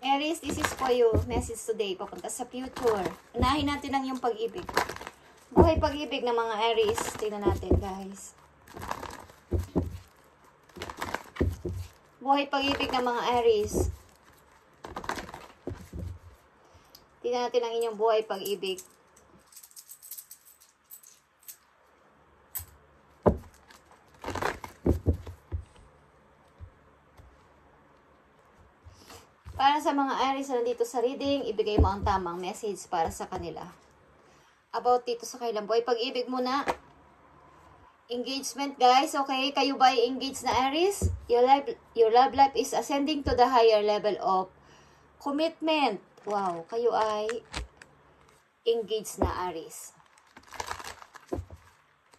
Aries, this is for you. Message today, papunta sa future. Unahin natin ang yung pag-ibig. Buhay pag-ibig ng mga Aries. Tingnan natin, guys. Buhay pag-ibig ng mga Aries. Tingnan natin ang inyong buhay pag-ibig. Para sa mga Aries na nandito sa reading, ibigay mo ang tamang message para sa kanila. About dito sa kailang buhay pag-ibig muna. Engagement, guys. Okay, kayo ba ay engaged na Aries? Your love life is ascending to the higher level of commitment. Wow, kayo ay engaged na Aries.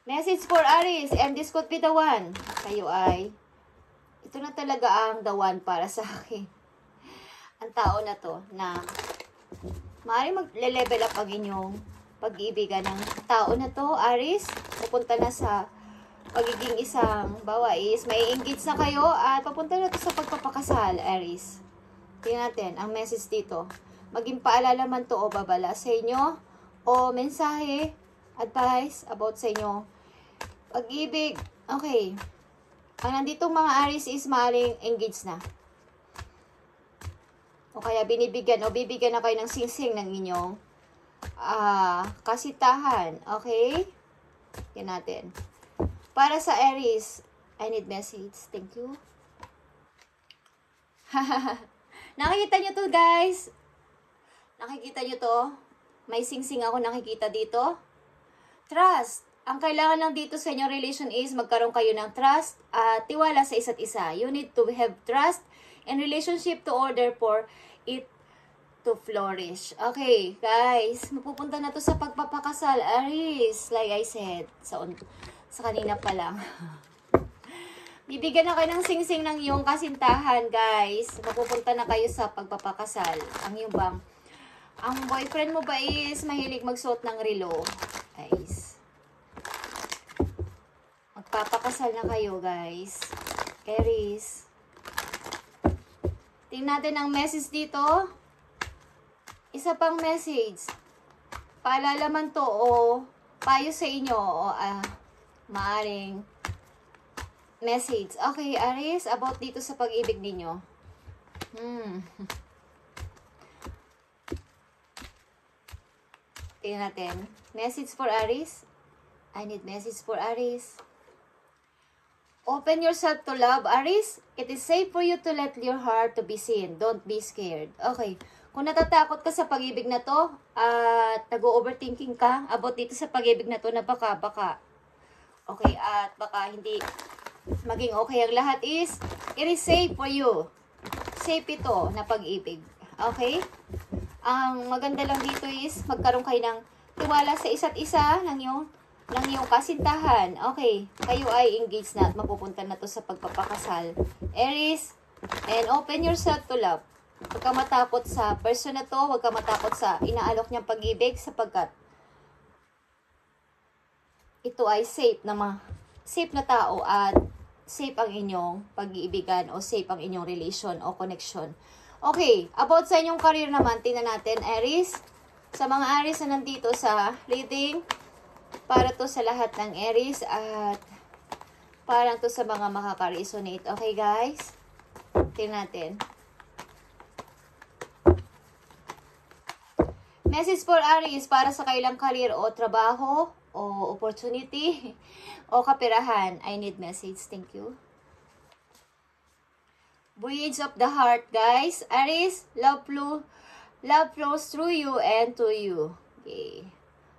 Message for Aries, and this could be the one. Kayo ay, ito na talaga ang the one para sa akin. Ang tao na to, na maaaring magle-level up ang inyong pag-iibigan ng tao na to, Aries. Pupunta na sa pagiging isang bawa is, may engage na kayo at papunta na to sa pagpapakasal, Aries. Tingnan natin ang message dito. Maging paalala man to o babala sa inyo o mensahe, advice about sa inyo. Pag-ibig, okay. Ang nanditong mga Aries is maaaring engage na. O kaya binibigyan o bibigyan na kayo ng singsing ng inyong kasitahan. Okay? Yan natin. Para sa Aries, I need message. Thank you. Nakikita nyo to, guys? Nakikita nyo to? May singsing ako nakikita dito. Trust. Ang kailangan lang dito sa inyong relation is magkaroon kayo ng trust at tiwala sa isa't isa. You need to have trust and relationship to order for it to flourish. Okay, guys. Mapupunta na to sa pagpapakasal. Aries, like I said. Sa kanina pa lang. Bibigyan na kayo ng singsing ng iyong kasintahan, guys. Mapupunta na kayo sa pagpapakasal. Ang boyfriend mo ba is mahilig magsuot ng relo? Guys. Magpapakasal na kayo, guys. Aries. Tingnan natin ang message dito. Isa pang message. Paalala man to o payo sa inyo o maaring message. Okay, Aries, about dito sa pag-ibig ninyo. Tingnan natin. Message for Aries. I need message for Aries. Open yourself to love, Aries. It is safe for you to let your heart to be seen. Don't be scared. Okay. Kung natatakot ka sa pag-ibig na to, at nag-overthinking ka about dito sa pag-ibig na to, na baka. Okay, at baka hindi maging okay ang lahat is, it is safe for you. Safe ito na pag-ibig. Okay? Ang maganda lang dito is, magkaroon kayo ng tiwala sa isa't isa ng iyong kasintahan. Okay, kayo ay engaged na at mapupunta na to sa pagpapakasal. Aries, and open yourself to love. Huwag ka matakot sa person na to, huwag ka matakot sa inaalok niyang pag-ibig sapagkat ito ay safe na tao at safe ang inyong pag-iibigan o safe ang inyong relation o connection. Okay, about sa inyong career naman, tingnan natin, Aries. Sa mga Aries na nandito sa reading, para to sa lahat ng Aries at parang to sa mga makaka-resonate. Okay, guys? Tingnan natin. Message for Aries para sa kailang career o trabaho o opportunity o kaperahan. I need message. Thank you. Voyage of the heart, guys. Aries, love flows through you and to you. Okay.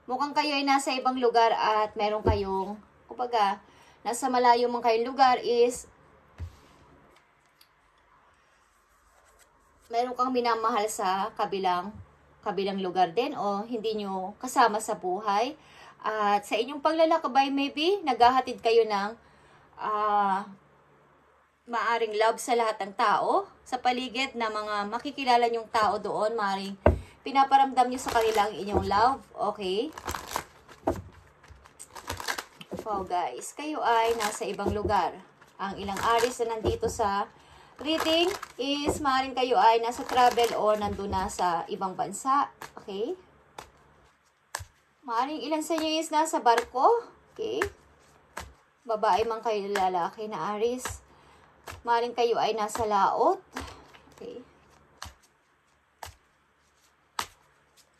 Mukhang kayo ay nasa ibang lugar at meron kayong, kumbaga, nasa malayo mong kayong lugar is, meron kang minamahal sa kabilang lugar din o hindi nyo kasama sa buhay. At sa inyong paglalakbay, maybe, naghahatid kayo ng maaring love sa lahat ng tao. Sa paligid na mga makikilala nyong tao doon, maaring pinaparamdam nyo sa kanila ang inyong love. Okay? Wow, guys. Kayo ay nasa ibang lugar. Ang ilang Aries na nandito sa reading is maaaring kayo ay nasa travel o nandun na sa ibang bansa. Okay? Maaaring ilan sa inyo is nasa barko. Okay? Babae man kayo, lalaki na Aries. Maaaring kayo ay nasa laot. Okay?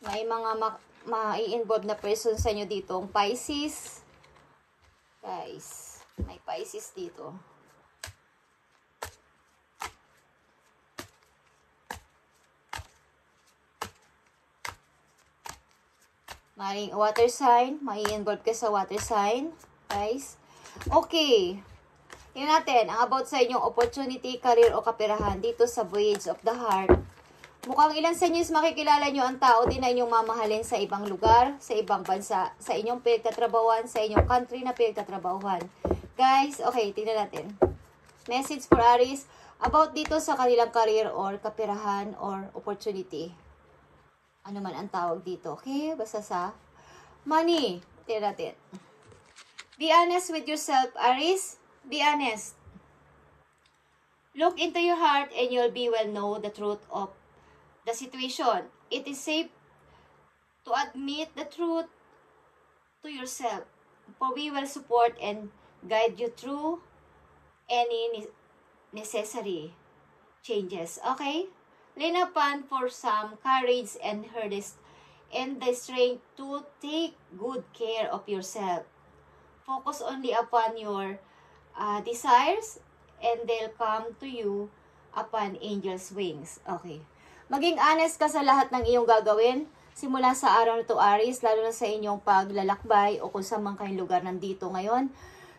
May mga ma-i-involve na person sa inyo dito. Pisces. Guys, may Pisces dito. Maring water sign. Mai-involve ka sa water sign. Guys. Okay. Tingnan natin. Ang about sa inyong opportunity, career o kaperahan dito sa Voyage of the Heart. Mukhang ilan sa inyo is makikilala nyo ang tao din na inyong mamahalin sa ibang lugar, sa ibang bansa, sa inyong pinagtatrabahuan, sa inyong country na pinagtatrabahuan. Guys, okay, tingnan natin. Message for Aries about dito sa kanilang career or kaperahan or opportunity. Ano man ang tawag dito. Okay? Basta sa money. Tingnan natin. Be honest with yourself, Aries. Be honest. Look into your heart and you'll be well know the truth of the situation. It is safe to admit the truth to yourself. For we will support and guide you through any necessary changes. Okay? Lean upon for some courage and the strength to take good care of yourself. Focus only upon your desires and they'll come to you upon angel's wings. Okay. Maging honest ka sa lahat ng iyong gagawin simula sa araw na to, Aries, lalo na sa inyong paglalakbay o kung saan man kayong lugar nandito ngayon.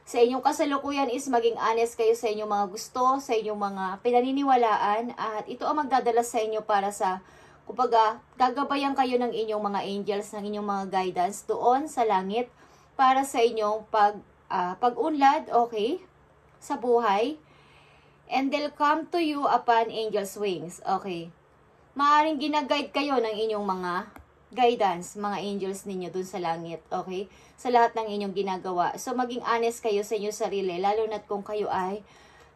Sa inyong kasalukuyan is maging honest kayo sa inyong mga gusto, sa inyong mga pinaniniwalaan at ito ang magdadala sa inyo para sa, kumbaga, gagabayan kayo ng inyong mga angels, ng inyong mga guidance doon sa langit para sa inyong pag-unlad, okay, sa buhay. And they'll come to you upon angel's wings, okay. Maaring ginaguide kayo ng inyong mga guidance, mga angels ninyo dun sa langit, okay? Sa lahat ng inyong ginagawa. So, maging honest kayo sa inyong sarili, lalo na't kung kayo ay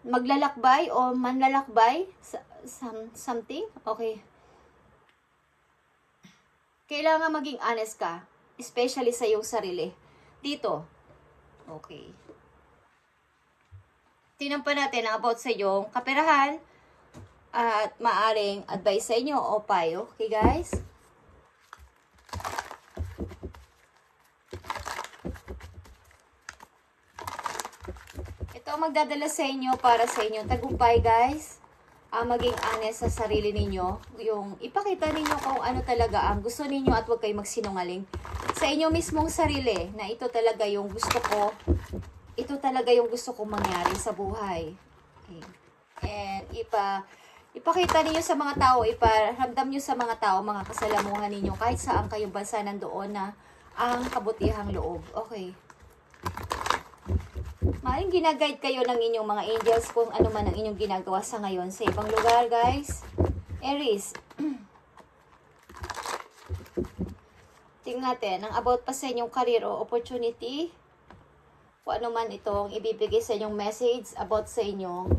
maglalakbay o manlalakbay sa something, okay? Kailangan maging honest ka, especially sa iyong sarili. Dito, okay. Tingnan pa natin ang about sa iyong kaperahan at maaring advice sa inyo o payo, okay guys? Ito magdadala sa inyo para sa inyong tagumpay, guys. Maging honest sa sarili ninyo. Yung ipakita ninyo kung ano talaga ang gusto ninyo at huwag kayong magsinungaling sa inyo mismong sarili na ito talaga yung gusto ko. Ito talaga yung gusto kong mangyari sa buhay. Okay. And ipakita ninyo sa mga tao, iparamdam nyo sa mga tao, mga kasalamuhan ninyo kahit saan kayong bansa nandoon na ang kabutihang loob. Okay. Maaaring ginaguide kayo ng inyong mga angels kung ano man ang inyong ginagawa sa ngayon sa ibang lugar, guys. Aries. Tingnan natin, ang about pa sa inyong career o opportunity. Kung ano man itong ibibigay sa inyong message about sa inyong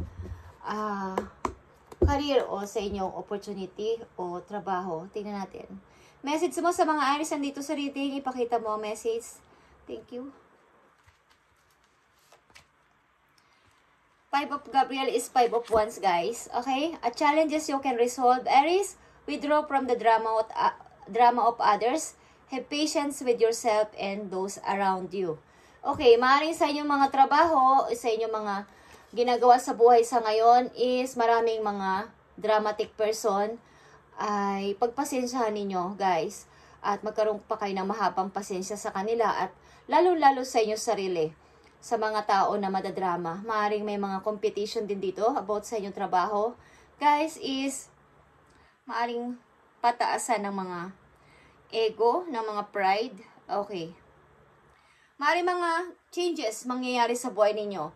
career o sa inyong opportunity o trabaho. Tingnan natin. Message mo sa mga Aries nandito sa reading. Ipakita mo ang message. Thank you. Five of Gabriel is 5 of Wands, guys. Okay? At challenges you can resolve. Aries, withdraw from the drama of others. Have patience with yourself and those around you. Okay, maaaring sa inyong mga trabaho, sa inyong mga ginagawa sa buhay sa ngayon is maraming mga dramatic person. Ay pagpasensyahan ninyo, guys. At magkaroon pa kayo ng mahabang pasensya sa kanila at lalo-lalo sa inyong sarili. Sa mga tao na madadrama. Maaaring may mga competition din dito about sa inyong trabaho. Guys, is maaaring pataasan ng mga ego, ng mga pride. Okay. Maaaring mga changes mangyayari sa buhay ninyo.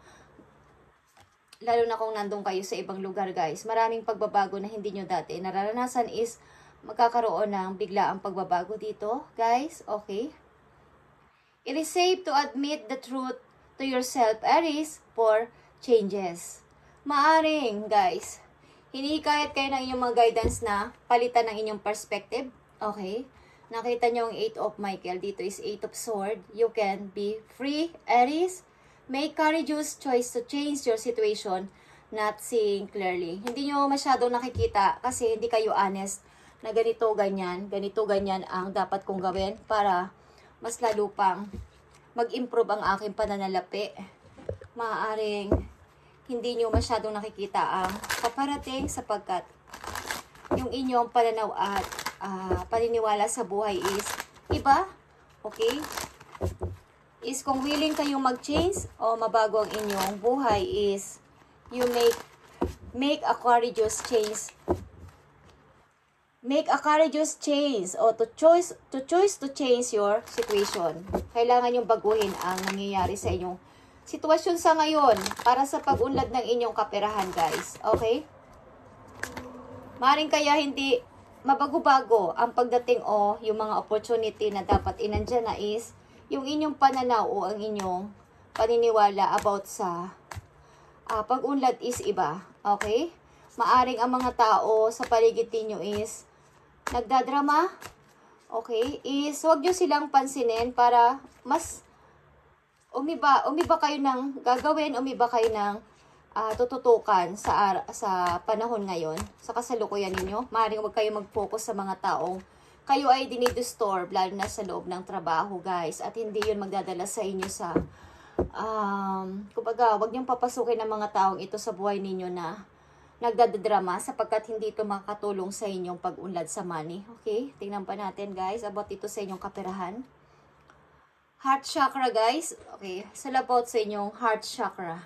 Lalo na kung nandun kayo sa ibang lugar, guys. Maraming pagbabago na hindi nyo dati nararanasan is magkakaroon ng biglaang pagbabago dito, guys. Okay. It is safe to admit the truth to yourself, Aries, for changes. Maaring, guys, hinihikayat kayo ng inyong mga guidance na palitan ng inyong perspective. Okay? Nakita nyo ang 8 of Michael. Dito is 8 of Sword. You can be free, Aries. Make courageous choice to change your situation, not seeing clearly. Hindi nyo masyadong nakikita kasi hindi kayo honest na ganito, ganyan ang dapat kong gawin para mas lalo pang mag-improve ang aking pananalapi. Maaaring hindi nyo masyadong nakikita ang paparating sapagkat yung inyong pananaw at paniniwala sa buhay is iba. Okay? Is kung willing kayong mag-change o mabago ang inyong buhay is you make a courageous change. Make a courageous change o to choose to change your situation. Kailangan yung baguhin ang nangyayari sa inyong sitwasyon sa ngayon para sa pag-unlad ng inyong kaperahan, guys. Okay? Maring kaya hindi mabago-bago ang pagdating o yung mga opportunity na dapat inandyan na is yung inyong pananaw o ang inyong paniniwala about sa pag-unlad is iba. Okay? Maaring ang mga tao sa paligid ninyo is nagdadrama. Okay? Is huwag nyo silang pansinin para mas umiba kayo ng gagawin, umiba kayo ng tututukan sa panahon ngayon, sa kasalukuyan ninyo. Maaring huwag kayo mag-focus sa mga taong kayo ay dinidisturb, lalo na sa loob ng trabaho, guys. At hindi yun magdadala sa inyo sa, kumbaga, huwag niyong papasukin ng mga taong ito sa buhay ninyo na nagdadrama sapagkat hindi ito makatulong sa inyong pag-unlad sa money. Okay? Tingnan pa natin, guys, about ito sa inyong kaperahan. Heart chakra, guys. Okay. It's all about sa inyong heart chakra.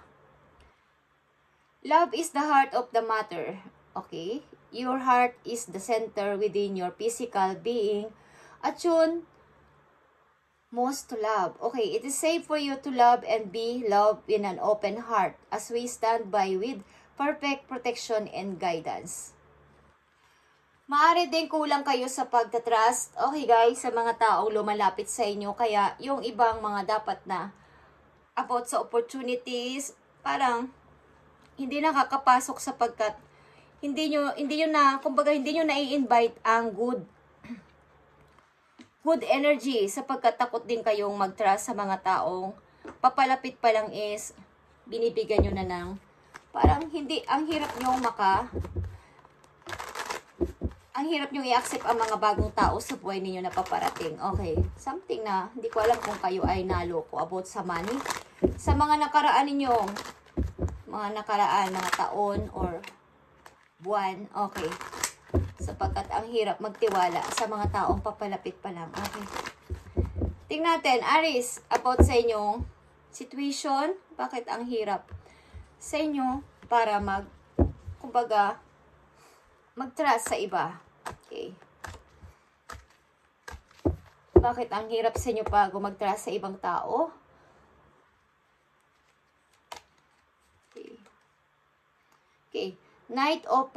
Love is the heart of the matter. Okay? Your heart is the center within your physical being. Attune most to love. Okay, it is safe for you to love and be loved in an open heart as we stand by with perfect protection and guidance. Maaari din kulang kayo sa pagtatrust. Okay guys, sa mga taong lumalapit sa inyo. Kaya yung ibang mga dapat na about sa opportunities, parang hindi nakakapasok sapagkat hindi nyo na-i-invite ang good energy sapagkat takot din kayong mag-trust sa mga taong papalapit pa lang is binibigyan nyo na ng parang hindi, ang hirap nyong i-accept ang mga bagong tao sa buhay ninyo na paparating. Okay, something na hindi ko alam kung kayo ay naloko about sa money. Sa mga nakaraan ninyong mga taon or buwan, okay. Sapagkat ang hirap magtiwala sa mga taong papalapit pa lang. Okay. Tingnan natin, Aries, about sa inyong situation. Bakit ang hirap sa inyo para mag-trust sa iba? Okay. Bakit ang hirap sa inyo bago mag-trust sa ibang tao? Okay. Knight of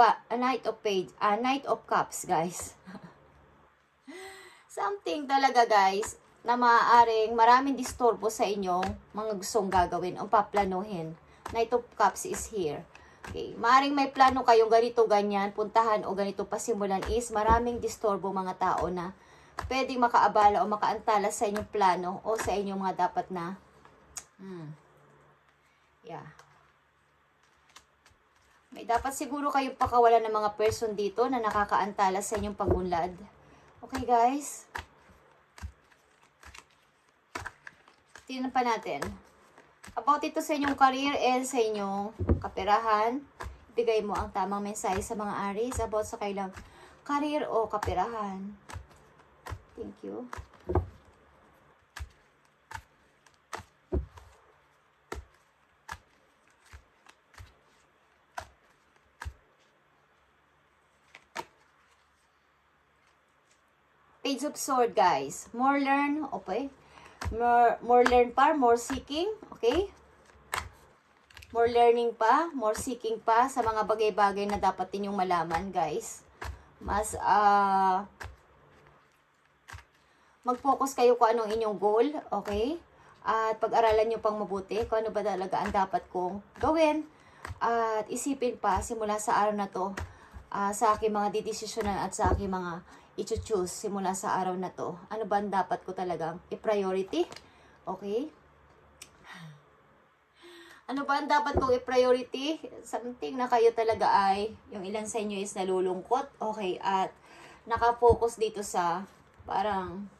Cups, guys. Something talaga, guys, na maaaring maraming disturbo sa inyong mga gustong gagawin o paplanuhin. Knight of Cups is here. Okay. Maaaring may plano kayong ganito, ganyan, puntahan o ganito pasimulan is maraming disturbo mga tao na pwedeng makaabala o makaantala sa inyong plano o sa inyong mga dapat na may dapat siguro kayong pakawalan ng mga person dito na nakakaantala sa inyong pagunlad. Okay, guys? Tingnan pa natin. About ito sa inyong career and sa inyong kaperahan. Ibigay mo ang tamang mensahe sa mga Aries about sa kailang career o kaperahan. Thank you. Page of Sword, guys. More learn, okay? More learn pa, more seeking, okay? More learning pa, more seeking pa sa mga bagay-bagay na dapat ninyong malaman, guys. Mas, mag-focus kayo kung anong inyong goal, okay? At pag-aralan nyo pang mabuti kung ano ba talaga ang dapat kong gawin At isipin pa simula sa araw na to, sa aking mga didesisyonan at sa aking mga i-choose simula sa araw na to. Ano ba ang dapat ko talagang i-priority? Okay? Ano ba ang dapat kong i-priority? Something na kayo talaga ay, yung ilan sa inyo is nalulungkot. Okay, at nakafocus dito sa parang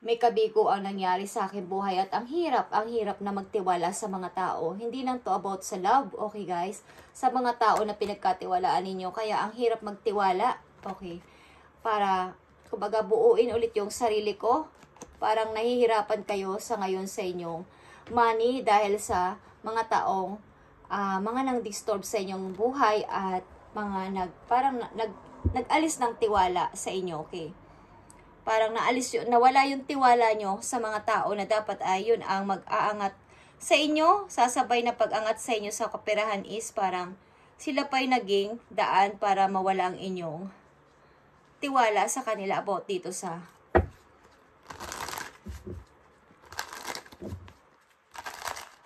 may kabigo ang nangyari sa aking buhay at ang hirap na magtiwala sa mga tao. Hindi lang to about sa love, okay guys? Sa mga tao na pinagkatiwalaan ninyo, kaya ang hirap magtiwala, okay? Para, kumbaga, buuin ulit yung sarili ko. Parang nahihirapan kayo sa ngayon sa inyong money dahil sa mga taong, mga nang-disturb sa inyong buhay at mga nag-alis ng tiwala sa inyo, okay? Parang nawala yung tiwala nyo sa mga tao na dapat ay yun ang mag-aangat sa inyo. Sasabay na pag-angat sa inyo sa kaperahan is parang sila pa'y naging daan para mawala ang inyong tiwala sa kanila about dito sa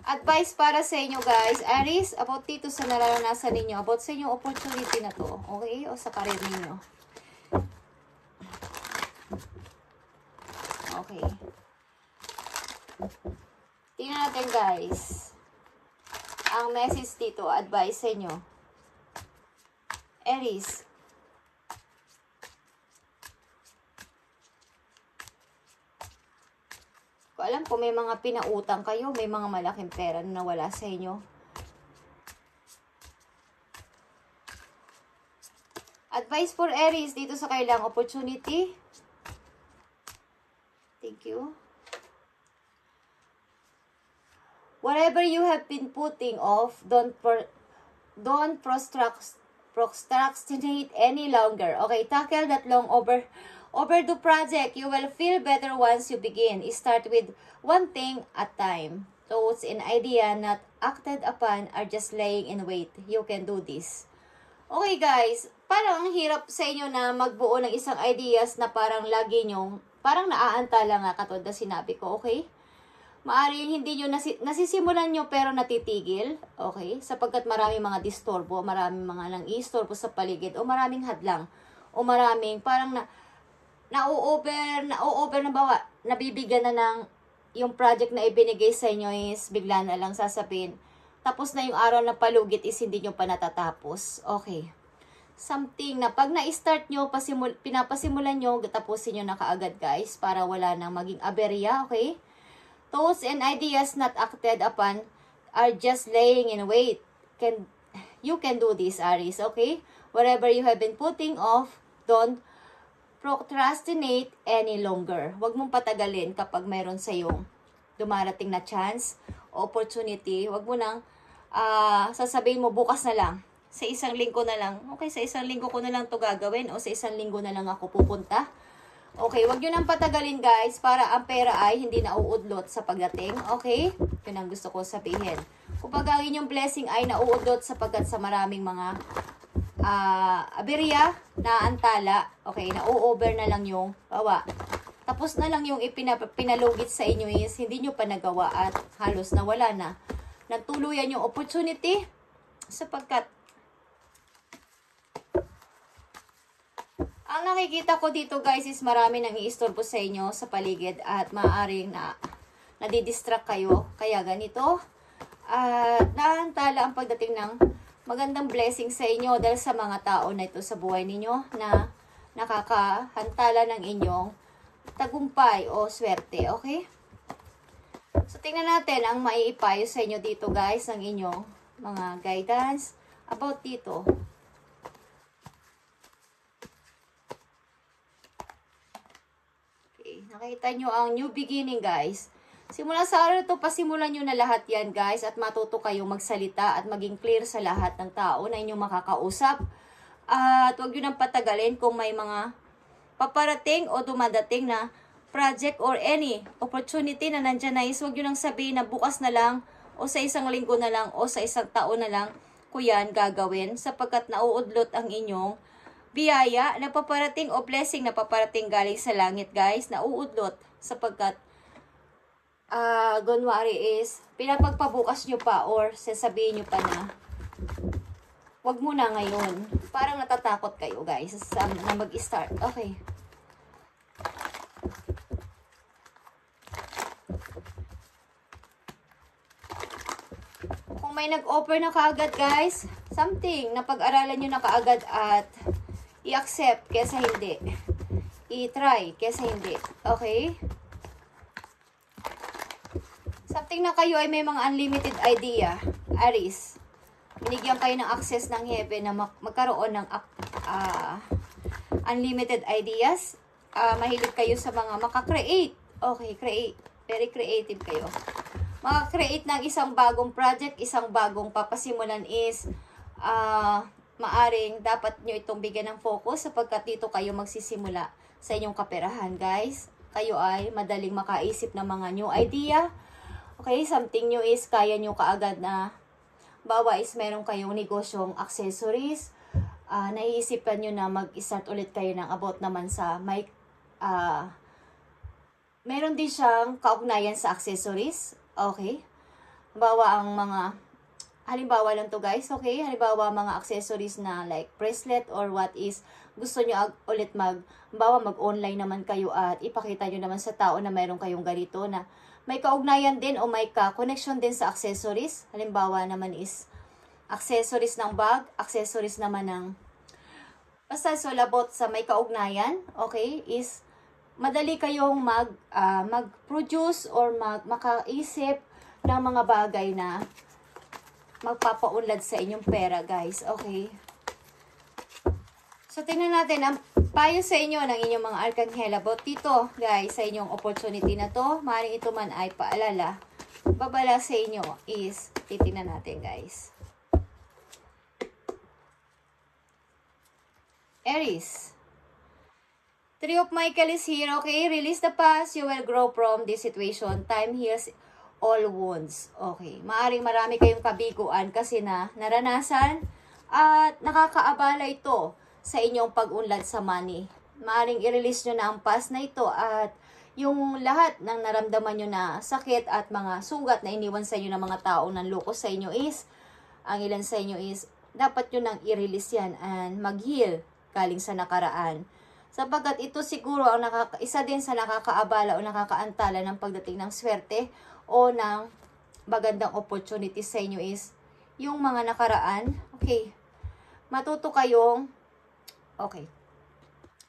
advice para sa inyo guys. Aries, about dito sa nararanasan ninyo, about sa inyong opportunity na to, okay? O sa career ninyo. Okay. Tingnan natin guys. Ang message dito, advice sa inyo. Aries. Ko alam kung may mga pinautang kayo, may mga malaking pera na nawala sa inyo. Advice for Aries dito sa kailang opportunity. Thank you. Whatever you have been putting off, don't procrastinate any longer. Okay, tackle that long overdue project. You will feel better once you begin. Start with one thing at a time. Thoughts and idea not acted upon are just laying in wait. You can do this. Okay guys, parang ang hirap sa inyo na magbuo ng isang ideas na parang lagi nyong parang naaantala nga katulad na sinabi ko, okay? Maaring hindi nyo nasisimulan nyo pero natitigil, okay? Sapagkat maraming mga disturbo, maraming mga nang-istorbo sa paligid, o maraming hadlang, o maraming parang na-over na bawa, nabibigyan na ng yung project na ibinigay sa inyo is bigla na lang sasabihin, tapos na yung araw na palugit is hindi nyo pa natatapos, okay? Something na pag na-start nyo, pinapasimulan nyo, tapusin nyo na kaagad guys, para wala nang maging aberya, okay? Thoughts and ideas not acted upon are just laying in wait. You can do this, Aries, okay? Whatever you have been putting off, don't procrastinate any longer. Huwag mong patagalin kapag mayroon sa iyong dumarating na chance, opportunity. Huwag mo nang sasabihin mo bukas na lang. Sa isang linggo na lang. Okay, sa isang linggo ko na lang to gagawin o sa isang linggo na lang ako pupunta. Okay, wag nyo nang patagalin guys para ang pera ay hindi na uudlot sa pagdating. Okay? Yun ang gusto ko sabihin. Kung ang inyong blessing ay nauudlot sapagkat sa maraming mga aberya na antala, okay, na-over na lang yung bawa. Tapos na lang yung pinalugit sa inyo is hindi nyo pa nagawa at halos nawala na. Nagtuluyan yung opportunity sapagkat ang nakikita ko dito guys is marami nang iistorbo sa inyo sa paligid at maaaring nadidistract kayo. Kaya ganito. At naantala ang pagdating ng magandang blessing sa inyo dahil sa mga tao na ito sa buhay ninyo na nakakahantala ng inyong tagumpay o swerte. Okay? So tingnan natin ang maiipayo sa inyo dito guys ng inyong mga guidance about dito. Nakita nyo ang new beginning guys. Simula sa araw ito, pasimulan nyo na lahat yan guys at matuto kayong magsalita at maging clear sa lahat ng tao na inyong makakausap. At huwag nyo nang patagalin kung may mga paparating o dumadating na project or any opportunity na nandyan na is huwag nyo nang sabihin na bukas na lang o sa isang linggo na lang o sa isang taon na lang ko yan gagawin sapagkat nauudlot ang inyong biyaya na paparating o blessing na paparating galing sa langit guys, na uudlot sapagkat Gunwari is, pinapagpabukas nyo pa or sasabihin nyo pa na, wag muna ngayon. Parang natatakot kayo guys na mag-start. Okay. Kung may nag-offer na kaagad guys, something na pag-aralan nyo na kaagad at i-accept kesa hindi. I-try kesa hindi. Okay? Something na kayo ay may mga unlimited idea. Aries. Binigyan kayo ng access ng heaven na magkaroon ng unlimited ideas. Mahilig kayo sa mga maka-create. Okay, create. Very creative kayo. Maka-create ng isang bagong project, isang bagong papasimulan is maaring dapat nyo itong bigyan ng focus sapagkat dito kayo magsisimula sa inyong kaperahan, guys. Kayo ay madaling makaisip ng mga new idea. Okay, something new is kaya nyo kaagad na bawa is meron kayong negosyong accessories. Naiisipan nyo na mag-start ulit kayo ng about naman sa may meron din siyang kaugnayan sa accessories. Okay. Bawa ang mga halimbawa lang to guys. Okay. Halimbawa mga accessories na like bracelet or what is gusto nyo ulit mag-online naman kayo at ipakita nyo naman sa tao na meron kayong ganito na may kaugnayan din o may ka-connection din sa accessories. Halimbawa naman is accessories ng bag, accessories naman ng basta solabot sa may kaugnayan, okay, is madali kayong mag-produce or makaisip ng mga bagay na magpapaunlad sa inyong pera, guys, okay? So, tingnan natin ang payo sa inyo ng inyong mga arkanghel about dito, guys, sa inyong opportunity na to. Maaaring ito man ay paalala. Babala sa inyo is, titingnan natin, guys. Aries. Three of Michael is here, okay? Release the past, you will grow from this situation. Time heals all wounds. Okay. Maaaring marami kayong kabiguan kasi na naranasan at nakakaabala ito sa inyong pag-unlad sa money. Maaaring i-release nyo na ang past na ito at yung lahat ng naramdaman nyo na sakit at mga sugat na iniwan sa inyo ng mga taong nanloko sa inyo is, ang ilan sa inyo is, dapat nyo nang i-release yan and mag-heal galing sa nakaraan. Sapagkat ito siguro ang isa din sa nakakaabala o nakakaantala ng pagdating ng swerte o ng magandang opportunity sa inyo is yung mga nakaraan. Okay. Matuto kayong okay.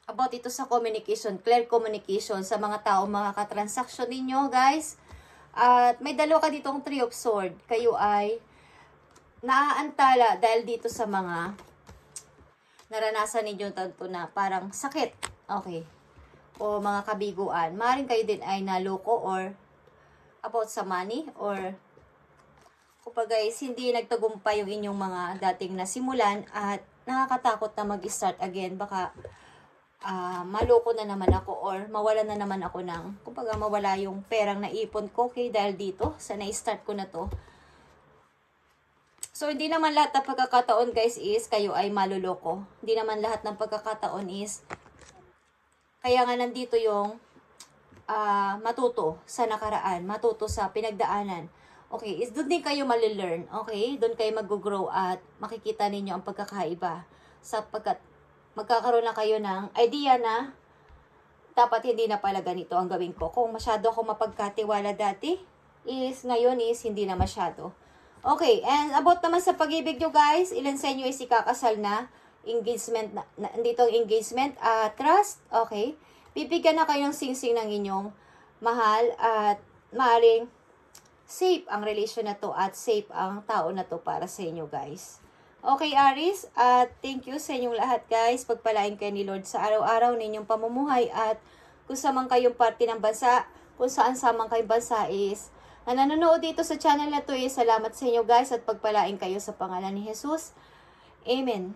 About ito sa communication, clear communication sa mga tao, mga katransaksyon ninyo, guys. At may dalawa ka ditong Three of Swords. Kayo ay naaantala dahil dito sa mga naranasan ninyo tanto na parang sakit. Okay. O mga kabiguan. Maaaring kayo din ay naloko or about sa money or kapag guys, hindi nagtagumpay yung inyong mga dating nasimulan at nakakatakot na mag-start again. Baka maloko na naman ako or mawala na naman ako ng, kumbaga mawala yung perang naipon ko, okay, dahil dito, sa na-start ko na to. So, hindi naman lahat ng pagkakataon, guys, is kayo ay maluloko. Hindi naman lahat ng pagkakataon is, kaya nga nandito yung matuto sa nakaraan, matuto sa pinagdaanan. Okay, is doon din kayo malilearn, okay? Doon kayo mag-grow at makikita ninyo ang pagkakaiba. Sapagkat magkakaroon na kayo ng idea na dapat hindi na pala ganito ang gawin ko. Kung masyado ako mapagkatiwala dati, is ngayon is hindi na masyado. Okay, and about naman sa pag-ibig nyo guys, ilan sa inyo is ikakasal na engagement, dito ang engagement, trust, okay? Bibigyan na kayo ng singsing ng inyong mahal at maaaring safe ang relasyon na to at safe ang tao na to para sa inyo guys. Okay Aries, at thank you sa inyong lahat guys. Pagpalain kayo ni Lord sa araw-araw ninyong pamumuhay at kung saan kayong parte ng bansa, kung saan samang kayong bansa is na nanonood dito sa channel na to is salamat sa inyo guys at pagpalain kayo sa pangalan ni Jesus. Amen.